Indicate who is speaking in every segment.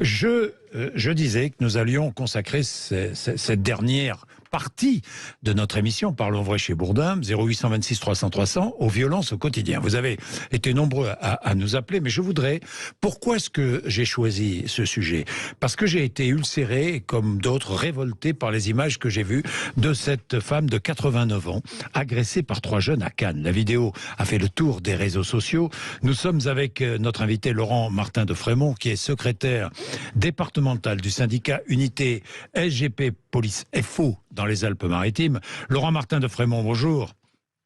Speaker 1: Je disais que nous allions consacrer cette dernière partie de notre émission Parlons vrai chez Bourdin, 0826 300 300, aux violences au quotidien. Vous avez été nombreux à nous appeler, mais je voudrais... Pourquoi est-ce que j'ai choisi ce sujet? Parce que j'ai été ulcéré, comme d'autres, révolté par les images que j'ai vues de cette femme de 89 ans, agressée par 3 jeunes à Cannes. La vidéo a fait le tour des réseaux sociaux. Nous sommes avec notre invité Laurent Martin de Frémont, qui est secrétaire départemental du syndicat Unité SGP Police FO dans les Alpes-Maritimes. Laurent Martin de Frémont, bonjour.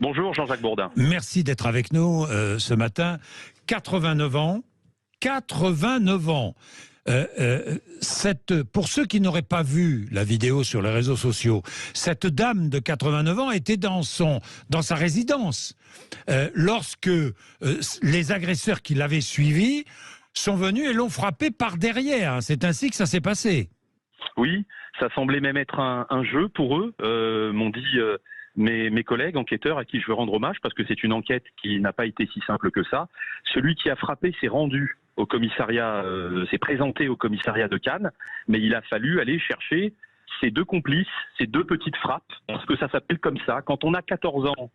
Speaker 2: Bonjour Jean-Jacques Bourdin.
Speaker 1: Merci d'être avec nous ce matin. 89 ans. 89 ans. Pour ceux qui n'auraient pas vu la vidéo sur les réseaux sociaux, cette dame de 89 ans était dans sa résidence lorsque les agresseurs qui l'avaient suivie sont venus et l'ont frappée par derrière. C'est ainsi que ça s'est passé.
Speaker 2: Oui, ça semblait même être un jeu pour eux, m'ont dit mes collègues enquêteurs à qui je veux rendre hommage parce que c'est une enquête qui n'a pas été si simple que ça. Celui qui a frappé s'est rendu au commissariat, s'est présenté au commissariat de Cannes, mais il a fallu aller chercher ces 2 complices, ces 2 petites frappes, parce que ça s'appelle comme ça. Quand on a 14 ans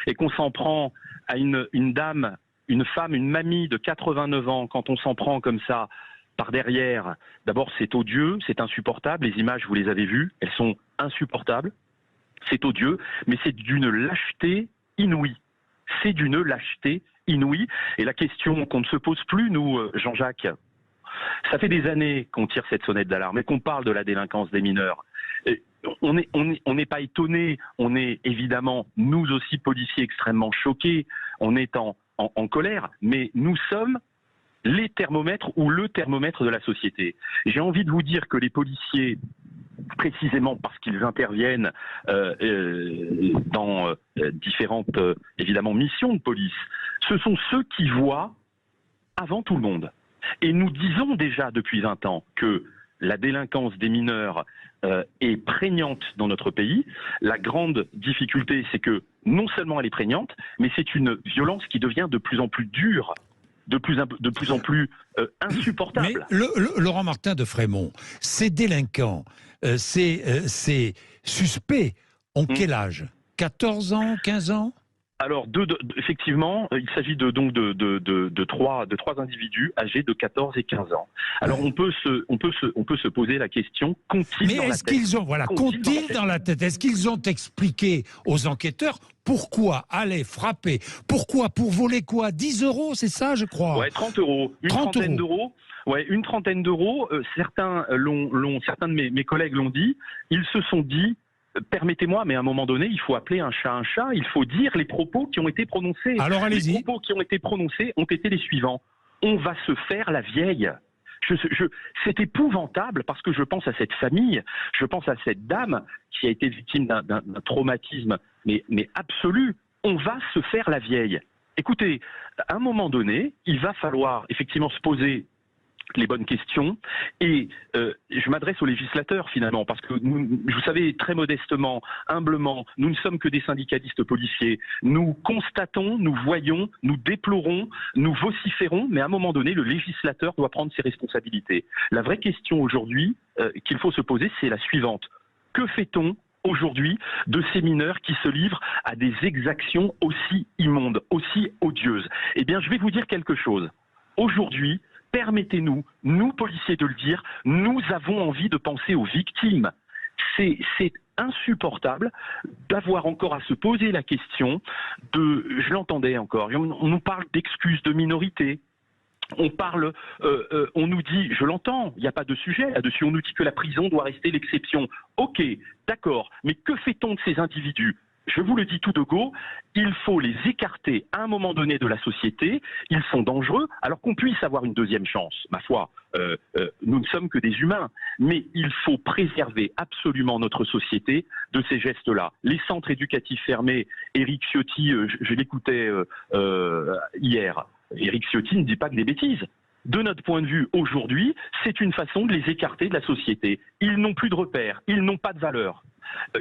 Speaker 2: et qu'on s'en prend à une dame, une femme, une mamie de 89 ans, quand on s'en prend comme ça par derrière, d'abord c'est odieux, c'est insupportable, les images vous les avez vues, elles sont insupportables, c'est odieux, mais c'est d'une lâcheté inouïe. C'est d'une lâcheté inouïe. Et la question qu'on ne se pose plus, nous, Jean-Jacques, ça fait des années qu'on tire cette sonnette d'alarme et qu'on parle de la délinquance des mineurs. Et on n'est pas étonné, on est évidemment, nous aussi policiers, extrêmement choqués, on est en colère, mais nous sommes les thermomètres ou le thermomètre de la société. J'ai envie de vous dire que les policiers, précisément parce qu'ils interviennent dans différentes évidemment missions de police, ce sont ceux qui voient avant tout le monde. Et nous disons déjà depuis 20 ans que la délinquance des mineurs est prégnante dans notre pays. La grande difficulté, c'est que non seulement elle est prégnante, mais c'est une violence qui devient de plus en plus dure, de plus en plus insupportable.
Speaker 1: Mais Laurent Martin de Frémont, ces délinquants, ces suspects ont quel âge? 14 ans, 15 ans?
Speaker 2: Alors, effectivement, il s'agit de trois individus âgés de 14 et 15 ans. Alors, on peut se poser la question, qu'ont-ils dans la tête?
Speaker 1: Mais est-ce qu'ils ont, qu'ont-ils dans la tête? Est-ce qu'ils ont expliqué aux enquêteurs pourquoi aller frapper? Pourquoi? Pour voler quoi? 10 €, c'est ça, je crois?
Speaker 2: Ouais, 30 €. Une trentaine d'euros. Ouais, une trentaine d'euros. Certains de mes collègues l'ont dit. Ils se sont dit, permettez-moi, mais à un moment donné, il faut appeler un chat, il faut dire les propos qui ont été prononcés.
Speaker 1: Alors allez-y.
Speaker 2: Les propos qui ont été prononcés ont été les suivants. On va se faire la vieille. C'est épouvantable parce que je pense à cette famille, je pense à cette dame qui a été victime d'un traumatisme, mais absolu. On va se faire la vieille. Écoutez, à un moment donné, il va falloir effectivement se poser les bonnes questions et je m'adresse aux législateurs finalement parce que nous, vous savez, très modestement, humblement, nous ne sommes que des syndicalistes policiers. Nous constatons, nous voyons, nous déplorons, nous vociférons, mais à un moment donné, le législateur doit prendre ses responsabilités. La vraie question aujourd'hui qu'il faut se poser, c'est la suivante. Que fait-on aujourd'hui de ces mineurs qui se livrent à des exactions aussi immondes, aussi odieuses? Eh bien, je vais vous dire quelque chose. Aujourd'hui, permettez-nous, nous policiers, de le dire, nous avons envie de penser aux victimes. C'est insupportable d'avoir encore à se poser la question je l'entendais encore, on nous parle d'excuses de minorité. On nous dit, je l'entends, il n'y a pas de sujet là-dessus, on nous dit que la prison doit rester l'exception. Ok, d'accord, mais que fait-on de ces individus? Je vous le dis tout de go, il faut les écarter à un moment donné de la société, ils sont dangereux, alors qu'on puisse avoir une deuxième chance, ma foi, nous ne sommes que des humains, mais il faut préserver absolument notre société de ces gestes-là. Les centres éducatifs fermés, Éric Ciotti, je l'écoutais hier, Éric Ciotti ne dit pas que des bêtises. De notre point de vue, aujourd'hui, c'est une façon de les écarter de la société. Ils n'ont plus de repères, ils n'ont pas de valeur.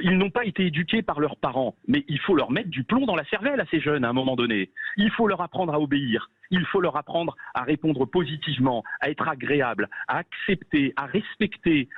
Speaker 2: Ils n'ont pas été éduqués par leurs parents, mais il faut leur mettre du plomb dans la cervelle à ces jeunes à un moment donné. Il faut leur apprendre à obéir. Il faut leur apprendre à répondre positivement, à être agréable, à accepter, à respecter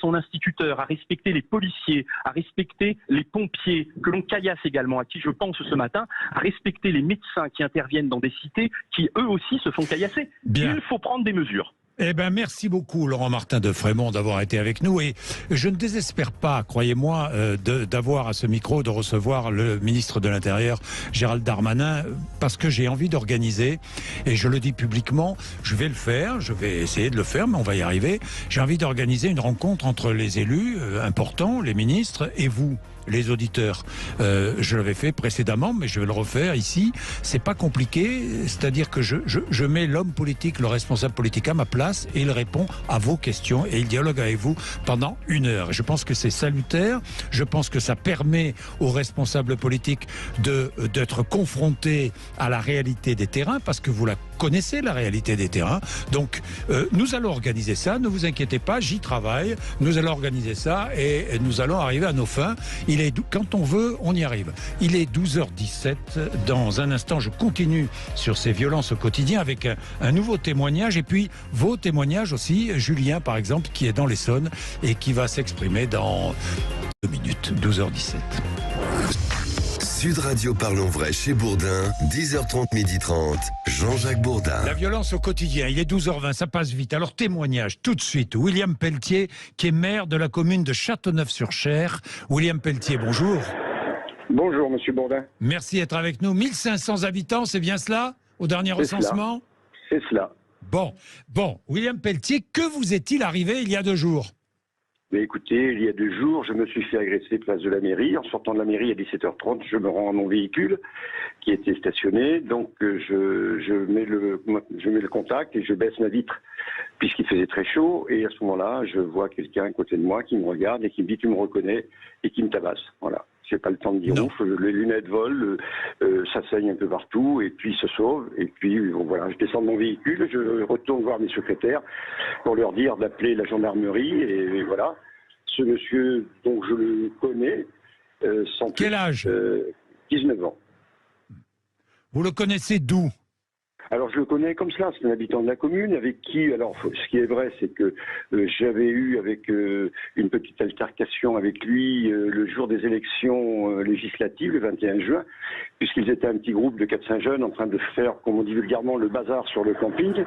Speaker 2: son instituteur, à respecter les policiers, à respecter les pompiers que l'on caillasse également, à qui je pense ce matin, à respecter les médecins qui interviennent dans des cités qui eux aussi se font caillasser.
Speaker 1: Bien.
Speaker 2: Il faut prendre des mesures.
Speaker 1: Eh ben, merci beaucoup, Laurent Martin de Frémont, d'avoir été avec nous. Et je ne désespère pas, croyez-moi, d'avoir à ce micro, de recevoir le ministre de l'Intérieur, Gérald Darmanin, parce que j'ai envie d'organiser, et je le dis publiquement, je vais le faire, je vais essayer de le faire, mais on va y arriver. J'ai envie d'organiser une rencontre entre les élus importants, les ministres, et vous, les auditeurs. Je l'avais fait précédemment, mais je vais le refaire ici. C'est pas compliqué, c'est-à-dire que je mets l'homme politique, le responsable politique à ma place, et il répond à vos questions et il dialogue avec vous pendant 1 heure. Je pense que c'est salutaire. Je pense que ça permet aux responsables politiques d'être confrontés à la réalité des terrains, parce que vous la connaissez, la réalité des terrains. Donc, nous allons organiser ça. Ne vous inquiétez pas, j'y travaille. Nous allons organiser ça et nous allons arriver à nos fins. Quand on veut, on y arrive. Il est 12h17. Dans un instant, je continue sur ces violences au quotidien avec un nouveau témoignage et puis vos témoignages aussi. Julien, par exemple, qui est dans l'Essonne et qui va s'exprimer dans 2 minutes. 12h17.
Speaker 3: Sud Radio Parlons Vrai chez Bourdin, 10h30, 12h30, Jean-Jacques Bourdin.
Speaker 1: La violence au quotidien, il est 12h20, ça passe vite. Alors témoignage tout de suite, William Pelletier, qui est maire de la commune de Châteauneuf-sur-Cher. William Pelletier, bonjour.
Speaker 4: Bonjour, monsieur Bourdin.
Speaker 1: Merci d'être avec nous. 1500 habitants, c'est bien cela, au dernier recensement?
Speaker 4: C'est cela.
Speaker 1: Bon, William Pelletier, que vous est-il arrivé il y a 2 jours?
Speaker 4: Mais écoutez, il y a 2 jours, je me suis fait agresser place de la mairie. En sortant de la mairie à 17h30, je me rends à mon véhicule qui était stationné. Donc je mets le contact et je baisse ma vitre puisqu'il faisait très chaud. Et à ce moment-là, je vois quelqu'un à côté de moi qui me regarde et qui me dit « tu me reconnais » et qui me tabasse. Voilà. J'ai pas le temps de dire ouf, les lunettes volent, ça saigne un peu partout, et puis il se sauve. Et puis bon, voilà, je descends de mon véhicule, je retourne voir mes secrétaires pour leur dire d'appeler la gendarmerie, et voilà. Ce monsieur, dont je le connais, sans
Speaker 1: Quel âge?
Speaker 4: 19 ans.
Speaker 1: Vous le connaissez d'où?
Speaker 4: Alors je le connais comme cela, c'est un habitant de la commune avec qui, alors ce qui est vrai, c'est que j'avais eu avec une petite altercation avec lui le jour des élections législatives, le 21 juin, puisqu'ils étaient un petit groupe de 4-5 jeunes en train de faire, comme on dit vulgairement, le bazar sur le camping.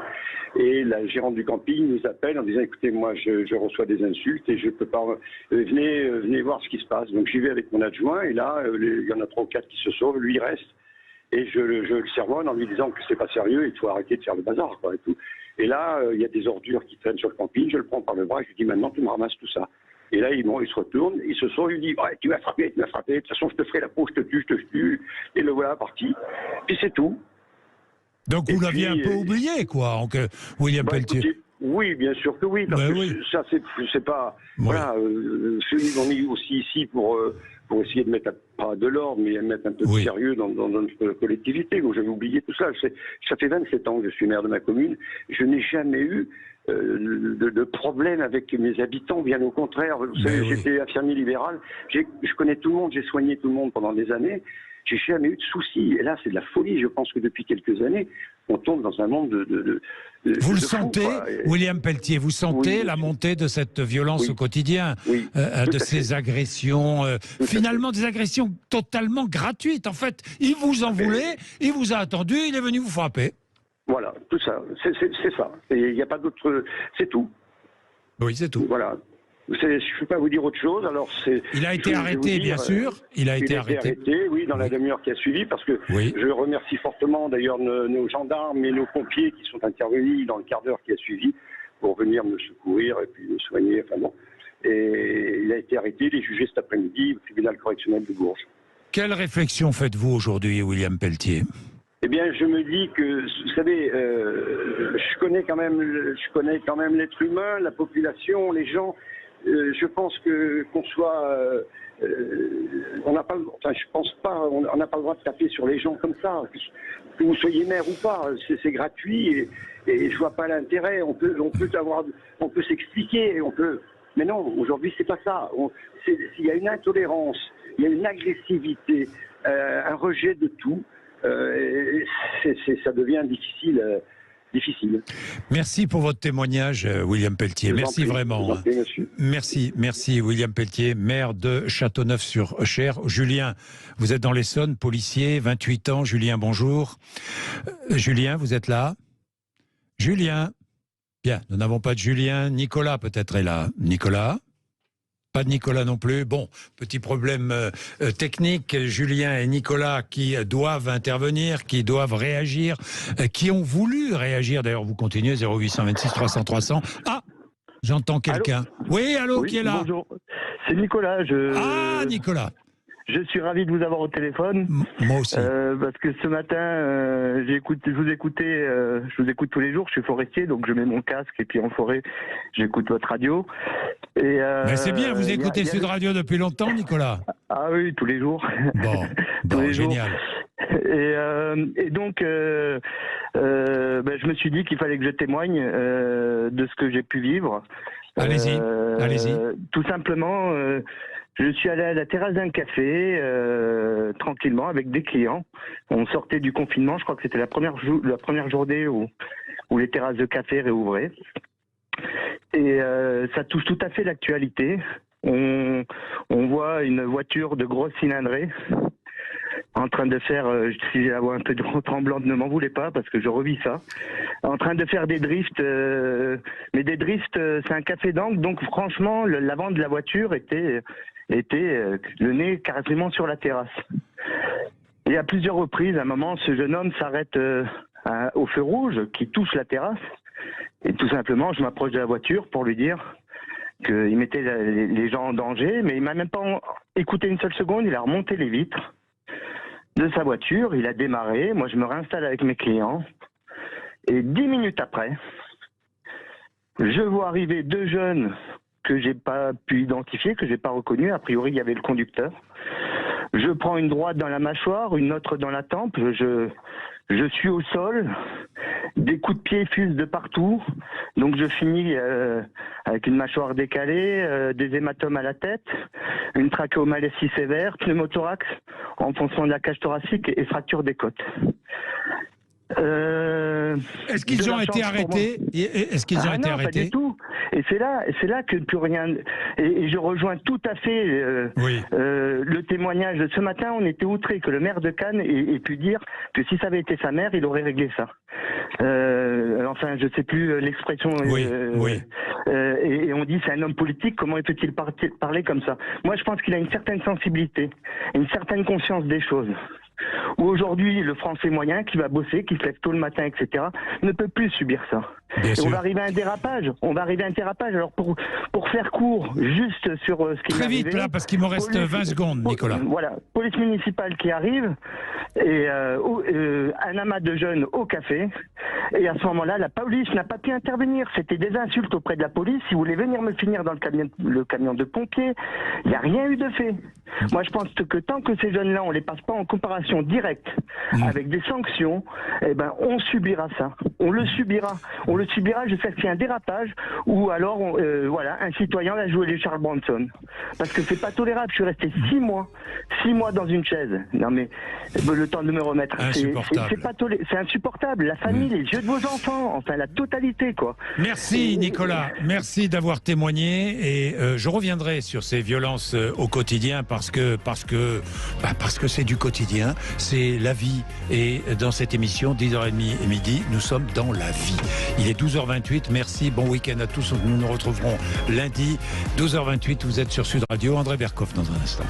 Speaker 4: Et la gérante du camping nous appelle en disant « écoutez, moi je reçois des insultes et je peux pas, venez voir ce qui se passe ». Donc j'y vais avec mon adjoint et là, il y en a 3 ou 4 qui se sauvent, lui il reste. Et je le sermonne en lui disant que c'est pas sérieux, il faut arrêter de faire le bazar, quoi, et tout. Et là, il y a des ordures qui traînent sur le camping, je le prends par le bras, et je lui dis maintenant tu me ramasses tout ça. Et là, il se retourne, il se sort, il dit ouais, tu m'as frappé, de toute façon je te ferai la peau, je te tue, et le voilà parti. Puis c'est tout.
Speaker 1: Donc vous l'aviez un peu oublié, quoi, William Pelletier.
Speaker 4: Écoutez, oui, bien sûr que oui, parce que ça c'est pas... Oui. Voilà, on est aussi ici pour essayer de mettre, pas de l'ordre, mais mettre un peu de sérieux dans notre collectivité. Donc j'avais oublié tout ça. Ça fait 27 ans que je suis maire de ma commune. Je n'ai jamais eu de problème avec mes habitants, bien au contraire. Vous savez, j'étais infirmier libéral. Je connais tout le monde, j'ai soigné tout le monde pendant des années. J'ai jamais eu de soucis. Et là, c'est de la folie. Je pense que depuis quelques années, on tombe dans un monde
Speaker 1: Vous le sentez, William Pelletier, vous sentez la montée de cette violence au quotidien, de ces agressions, finalement des agressions totalement gratuites. En fait, il vous en voulait, il vous a attendu, il est venu vous frapper.
Speaker 4: Voilà, tout ça, c'est ça. Il n'y a pas d'autre... C'est tout.
Speaker 1: Oui, c'est tout.
Speaker 4: Voilà. Je ne peux pas vous dire autre chose. Alors
Speaker 1: il a été arrêté, bien sûr. Il a été arrêté, oui,
Speaker 4: dans la demi-heure qui a suivi, parce que je remercie fortement d'ailleurs nos gendarmes et nos pompiers qui sont intervenus dans le quart d'heure qui a suivi pour venir me secourir et puis me soigner. Enfin bon. Et il a été arrêté, il est jugé cet après-midi au tribunal correctionnel de Bourges.
Speaker 1: Quelle réflexion faites-vous aujourd'hui, William Pelletier?
Speaker 4: Eh bien, je me dis que, vous savez, je connais quand même l'être humain, la population, les gens. Je pense qu'on soit, on n'a pas, enfin, je pense pas, on n'a pas le droit de taper sur les gens comme ça, que vous soyez maire ou pas, c'est gratuit et je vois pas l'intérêt. On peut s'expliquer, on peut. Mais non, aujourd'hui, c'est pas ça. Il y a une intolérance, il y a une agressivité, un rejet de tout. Ça devient difficile.
Speaker 1: Merci pour votre témoignage, William Pelletier. Merci vraiment. Merci William Pelletier, maire de Châteauneuf-sur-Cher. Julien, vous êtes dans l'Essonne, policier, 28 ans. Julien, bonjour. Julien, vous êtes là? Julien? Bien, nous n'avons pas de Julien. Nicolas peut-être est là. Nicolas? Pas de Nicolas non plus. Bon, petit problème technique. Julien et Nicolas qui doivent intervenir, qui doivent réagir, qui ont voulu réagir. D'ailleurs, vous continuez, 0826 300 300. Ah, j'entends quelqu'un. Oui, allô, oui, qui est là?
Speaker 5: Bonjour, c'est Nicolas.
Speaker 1: Ah, Nicolas.
Speaker 5: Je suis ravi de vous avoir au téléphone.
Speaker 1: Moi aussi.
Speaker 5: Parce que ce matin, je vous écoute tous les jours. Je suis forestier, donc je mets mon casque et puis en forêt, j'écoute votre radio.
Speaker 1: Mais c'est bien, vous écoutez Sud Radio depuis longtemps, Nicolas?
Speaker 5: Ah oui, tous les jours.
Speaker 1: Bon, génial.
Speaker 5: Et donc, je me suis dit qu'il fallait que je témoigne de ce que j'ai pu vivre.
Speaker 1: Allez-y.
Speaker 5: Tout simplement, je suis allé à la terrasse d'un café, tranquillement, avec des clients. On sortait du confinement, je crois que c'était la première journée où les terrasses de café réouvraient. Et ça touche tout à fait l'actualité. On voit une voiture de grosse cylindrée en train de faire, si j'ai la voix un peu tremblante, ne m'en voulez pas parce que je revis ça, en train de faire des drifts, mais des drifts, c'est un café d'angle, donc franchement, l'avant de la voiture était le nez carrément sur la terrasse. Et à plusieurs reprises, à un moment, ce jeune homme s'arrête au feu rouge qui touche la terrasse, et tout simplement, je m'approche de la voiture pour lui dire qu'il mettait les gens en danger, mais il m'a même pas écouté une seule seconde, il a remonté les vitres de sa voiture, il a démarré, moi je me réinstalle avec mes clients, et 10 minutes après, je vois arriver deux jeunes que j'ai pas pu identifier, que j'ai pas reconnu, a priori il y avait le conducteur. Je prends une droite dans la mâchoire, une autre dans la tempe, je suis au sol, des coups de pied fusent de partout, donc je finis avec une mâchoire décalée, des hématomes à la tête, une trachéomalastie sévère, pneumothorax, enfoncement de la cage thoracique et fracture des côtes.
Speaker 1: Est-ce qu'ils ont été arrêtés? Est-ce qu'ils ont été arrêtés?
Speaker 5: Pas du tout. Et c'est là que plus rien. Et je rejoins tout à fait le témoignage de ce matin. On était outrés que le maire de Cannes ait pu dire que si ça avait été sa mère, il aurait réglé ça. Enfin, je sais plus l'expression. Et on dit c'est un homme politique. Comment peut-il parler comme ça? Moi, je pense qu'il a une certaine sensibilité, une certaine conscience des choses. Où aujourd'hui, le Français moyen qui va bosser, qui se lève tôt le matin, etc., ne peut plus subir ça. On va arriver à un dérapage. Alors pour faire court, juste sur ce qui est arrivé. Très
Speaker 1: vite là, parce qu'il me reste 20 secondes, Nicolas.
Speaker 5: Voilà, police municipale qui arrive, et un amas de jeunes au café. Et à ce moment-là, la police n'a pas pu intervenir. C'était des insultes auprès de la police. Ils voulaient venir me finir dans le camion de pompiers. Il n'y a rien eu de fait. Moi, je pense que tant que ces jeunes-là, on les passe pas en comparaison directe avec des sanctions, eh ben, on subira ça. On le subira jusqu'à ce qu'il y ait un dérapage ou alors, un citoyen va jouer les Charles Bronson. Parce que c'est pas tolérable. Je suis resté 6 mois dans une chaise. Non mais, le temps de me remettre. C'est insupportable. La famille, les yeux de vos enfants, enfin la totalité, quoi.
Speaker 1: Merci Nicolas. Merci d'avoir témoigné et je reviendrai sur ces violences au quotidien parce que c'est du quotidien, c'est la vie et dans cette émission 10h30 et midi, nous sommes dans la vie. Il est 12h28, merci, bon week-end à tous, nous nous retrouverons lundi 12h28, vous êtes sur Sud Radio, André Berkoff dans un instant.